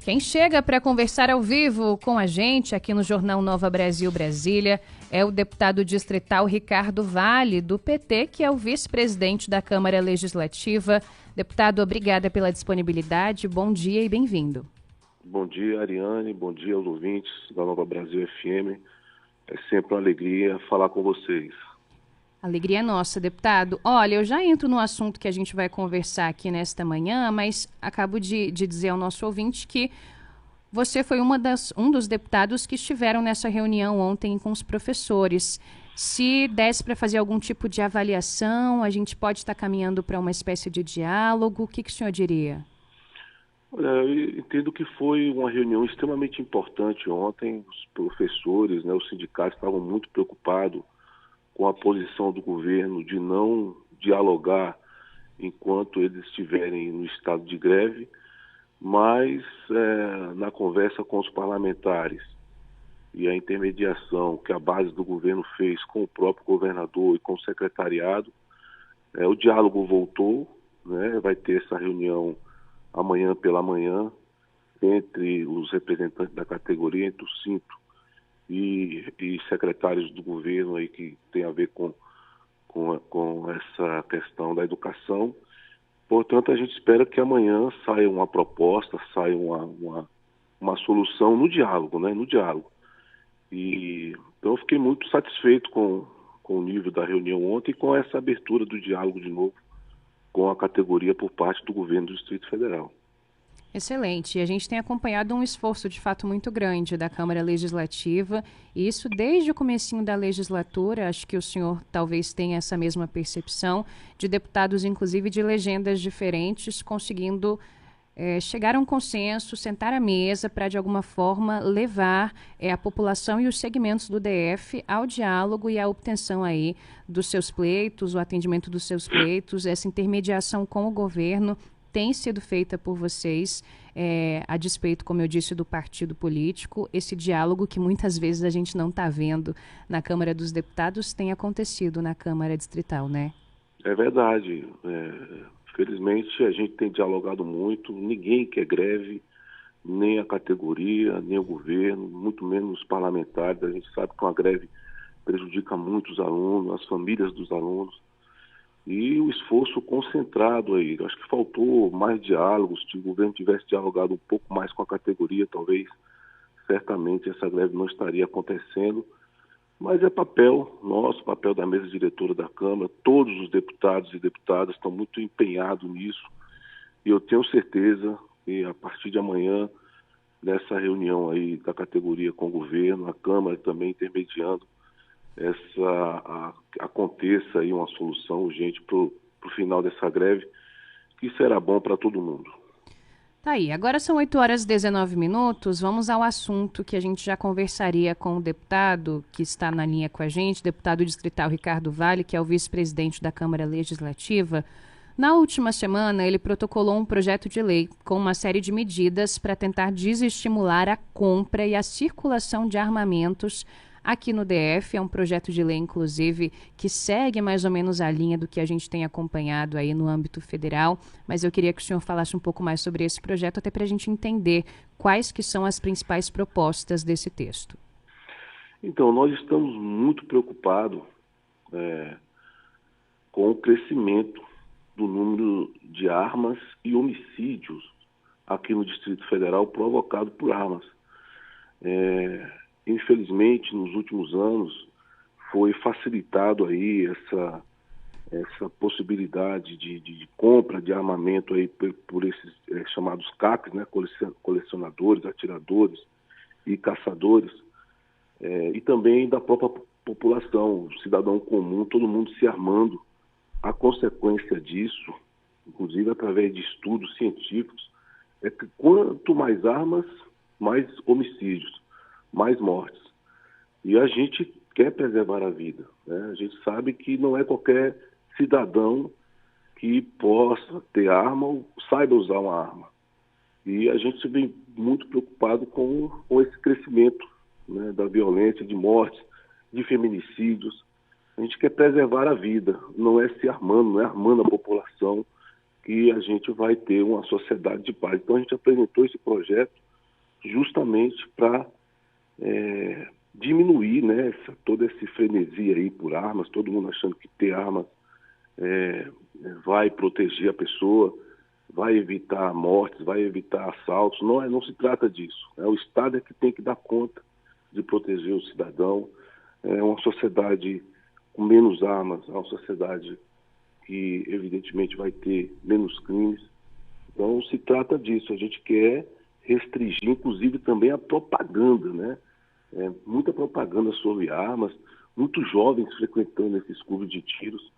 Quem chega para conversar ao vivo com a gente aqui no Jornal Nova Brasil Brasília é o deputado distrital Ricardo Vale, do PT, que é o vice-presidente da Câmara Legislativa. Deputado, obrigada pela disponibilidade. Bom dia e bem-vindo. Bom dia, Ariane. Bom dia aos ouvintes da Nova Brasil FM. É sempre uma alegria falar com vocês. Alegria nossa, deputado. Olha, eu já entro no assunto que a gente vai conversar aqui nesta manhã, mas acabo de dizer ao nosso ouvinte que você foi um dos deputados que estiveram nessa reunião ontem com os professores. Se desse para fazer algum tipo de avaliação, a gente pode estar caminhando para uma espécie de diálogo. O que o senhor diria? Olha, eu entendo que foi uma reunião extremamente importante ontem. Os professores, os sindicatos estavam muito preocupados com a posição do governo de não dialogar enquanto eles estiverem no estado de greve, mas na conversa com os parlamentares e a intermediação que a base do governo fez com o próprio governador e com o secretariado, o diálogo voltou, vai ter essa reunião amanhã pela manhã entre os representantes da categoria, entre o Sinto e secretários do governo aí que tem a ver com essa questão da educação. Portanto, a gente espera que amanhã saia uma proposta, saia uma solução no diálogo, no diálogo. Então eu fiquei muito satisfeito com o nível da reunião ontem e com essa abertura do diálogo de novo com a categoria por parte do governo do Distrito Federal. Excelente. E a gente tem acompanhado um esforço de fato muito grande da Câmara Legislativa, e isso desde o comecinho da legislatura. Acho que o senhor talvez tenha essa mesma percepção, de deputados inclusive de legendas diferentes conseguindo chegar a um consenso, sentar à mesa para de alguma forma levar a população e os segmentos do DF ao diálogo e à obtenção aí dos seus pleitos, o atendimento dos seus pleitos. Essa intermediação com o governo tem sido feita por vocês, a despeito, como eu disse, do partido político. Esse diálogo que muitas vezes a gente não está vendo na Câmara dos Deputados tem acontecido na Câmara Distrital, né? É verdade. Felizmente a gente tem dialogado muito, ninguém quer greve, nem a categoria, nem o governo, muito menos os parlamentares. A gente sabe que uma greve prejudica muito os alunos, as famílias dos alunos. E o esforço concentrado aí. Acho que faltou mais diálogos. Se o governo tivesse dialogado um pouco mais com a categoria, talvez, certamente, essa greve não estaria acontecendo. Mas é papel nosso, papel da mesa diretora da Câmara. Todos os deputados e deputadas estão muito empenhados nisso. E eu tenho certeza que, a partir de amanhã, nessa reunião aí da categoria com o governo, a Câmara também intermediando, aconteça aí uma solução urgente para o final dessa greve, que será bom para todo mundo. Tá aí, agora são 8h19, vamos ao assunto que a gente já conversaria com o deputado que está na linha com a gente, deputado distrital Ricardo Vale, que é o vice-presidente da Câmara Legislativa. Na última semana, ele protocolou um projeto de lei com uma série de medidas para tentar desestimular a compra e a circulação de armamentos aqui no DF. É um projeto de lei, inclusive, que segue mais ou menos a linha do que a gente tem acompanhado aí no âmbito federal, mas eu queria que o senhor falasse um pouco mais sobre esse projeto, até para a gente entender quais que são as principais propostas desse texto. Então, nós estamos muito preocupados com o crescimento do número de armas e homicídios aqui no Distrito Federal provocado por armas. Infelizmente, nos últimos anos, foi facilitado aí essa possibilidade de compra de armamento aí por esses chamados CACs, colecionadores, atiradores e caçadores, e também da própria população, o cidadão comum, todo mundo se armando. A consequência disso, inclusive através de estudos científicos, é que quanto mais armas, mais homicídios, mais mortes. E a gente quer preservar a vida, A gente sabe que não é qualquer cidadão que possa ter arma ou saiba usar uma arma. E a gente vem muito preocupado com esse crescimento, da violência, de mortes, de feminicídios. A gente quer preservar a vida, não é se armando, não é armando a população que a gente vai ter uma sociedade de paz. Então a gente apresentou esse projeto justamente para diminuir, né, toda esse frenesi aí por armas, todo mundo achando que ter armas vai proteger a pessoa, vai evitar mortes, vai evitar assaltos. Não se trata disso. O Estado é que tem que dar conta de proteger o cidadão. É uma sociedade com menos armas, é uma sociedade que evidentemente vai ter menos crimes. Então se trata disso. A gente quer restringir, inclusive, também a propaganda, né? Muita propaganda sobre armas, muitos jovens frequentando esses clubes de tiros.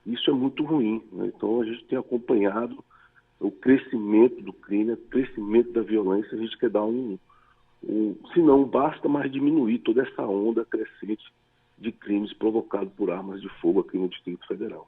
Isso é muito ruim, né? Então a gente tem acompanhado o crescimento do crime, o crescimento da violência. A gente quer dar se não basta mais diminuir toda essa onda crescente de crimes provocados por armas de fogo aqui no Distrito Federal.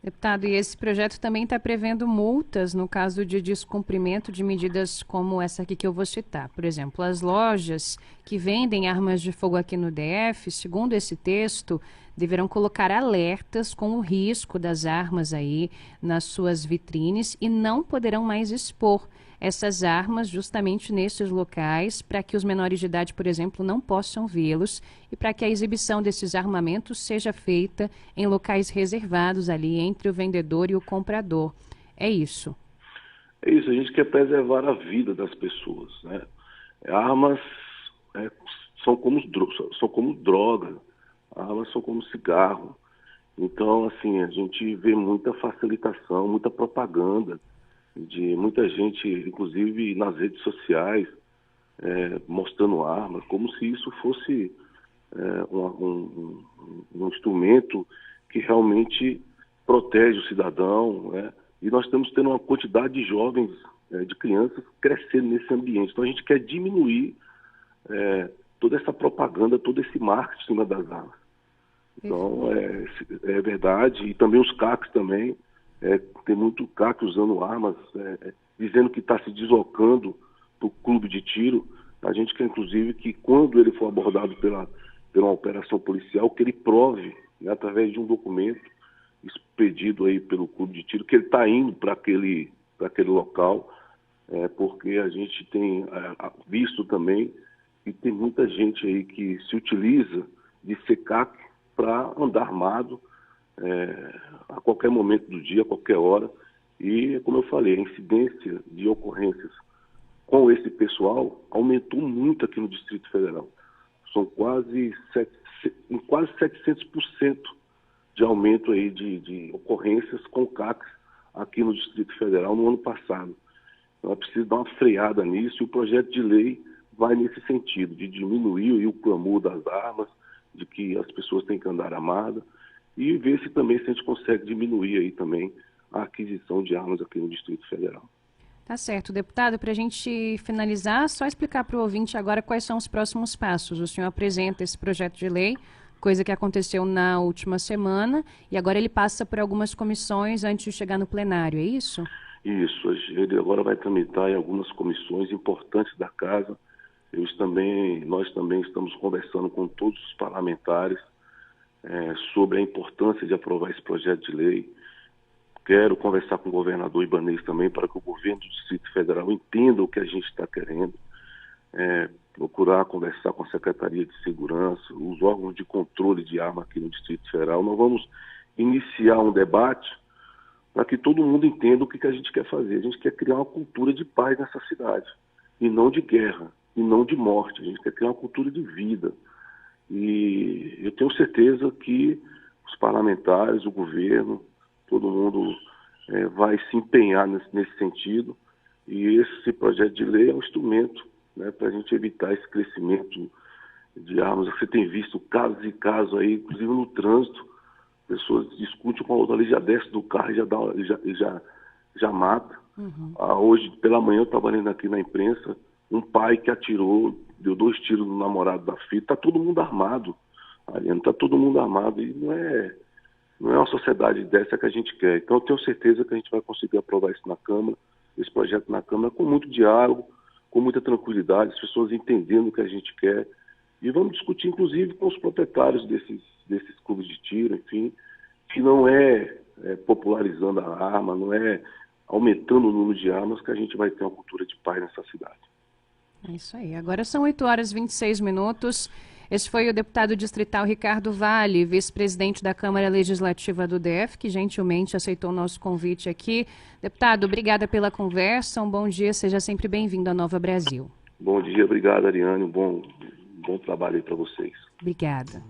Deputado, e esse projeto também está prevendo multas no caso de descumprimento de medidas como essa aqui que eu vou citar. Por exemplo, as lojas que vendem armas de fogo aqui no DF, segundo esse texto, deverão colocar alertas com o risco das armas aí nas suas vitrines e não poderão mais expor essas armas justamente nesses locais para que os menores de idade, por exemplo, não possam vê-los e para que a exibição desses armamentos seja feita em locais reservados ali entre o vendedor e o comprador. É isso. É isso, a gente quer preservar a vida das pessoas, né? Armas são como droga, armas são como cigarro. Então, assim, a gente vê muita facilitação, muita propaganda de muita gente, inclusive nas redes sociais, mostrando armas, como se isso fosse um instrumento que realmente protege o cidadão, né? E nós estamos tendo uma quantidade de jovens, de crianças, crescendo nesse ambiente. Então a gente quer diminuir toda essa propaganda, todo esse marketing em cima das armas. Então, é verdade. E também os CACs também. Tem muito CAC usando armas, dizendo que está se deslocando para o clube de tiro. A gente quer, inclusive, que quando ele for abordado pela uma operação policial, que ele prove, né, através de um documento expedido aí pelo clube de tiro, que ele está indo para aquele local, porque a gente tem visto também que tem muita gente aí que se utiliza de ser CAC para andar armado, a qualquer momento do dia, a qualquer hora. E, como eu falei, a incidência de ocorrências com esse pessoal aumentou muito aqui no Distrito Federal. São quase 700% de aumento aí de ocorrências com CACs aqui no Distrito Federal no ano passado. Então é preciso dar uma freada nisso, e o projeto de lei vai nesse sentido, de diminuir o clamor das armas, de que as pessoas têm que andar armadas, e ver se a gente consegue diminuir aí também a aquisição de armas aqui no Distrito Federal. Tá certo, deputado. Para a gente finalizar, só explicar para o ouvinte agora quais são os próximos passos. O senhor apresenta esse projeto de lei, coisa que aconteceu na última semana, e agora ele passa por algumas comissões antes de chegar no plenário, é isso? Isso, ele agora vai tramitar em algumas comissões importantes da Casa. Nós também estamos conversando com todos os parlamentares sobre a importância de aprovar esse projeto de lei. Quero conversar com o governador Ibanez também para que o governo do Distrito Federal entenda o que a gente está querendo, procurar conversar com a Secretaria de Segurança, os órgãos de controle de arma aqui no Distrito Federal. Nós vamos iniciar um debate para que todo mundo entenda o que a gente quer fazer. A gente quer criar uma cultura de paz nessa cidade, e não de guerra, e não de morte. A gente quer criar uma cultura de vida. E eu tenho certeza que os parlamentares, o governo, todo mundo vai se empenhar nesse sentido, e esse projeto de lei é um instrumento, né, para a gente evitar esse crescimento de armas. Você tem visto casos e casos aí, inclusive no trânsito, pessoas discutem com a outra ali, já desce do carro e já mata. Uhum. Hoje, pela manhã, eu estava lendo aqui na imprensa, um pai que atirou, deu 2 tiros no namorado da filha. Está todo mundo armado, Ariane, está todo mundo armado, e não é uma sociedade dessa que a gente quer. Então eu tenho certeza que a gente vai conseguir aprovar isso na Câmara, esse projeto na Câmara, com muito diálogo, com muita tranquilidade, as pessoas entendendo o que a gente quer. E vamos discutir, inclusive, com os proprietários desses clubes de tiro, enfim, que não popularizando a arma, não é aumentando o número de armas que a gente vai ter uma cultura de paz nessa cidade. É isso aí. Agora são 8h26. Esse foi o deputado distrital Ricardo Vale, vice-presidente da Câmara Legislativa do DF, que gentilmente aceitou o nosso convite aqui. Deputado, obrigada pela conversa. Um bom dia, seja sempre bem-vindo à Nova Brasil. Bom dia, obrigado, Ariane. Um bom trabalho aí para vocês. Obrigada.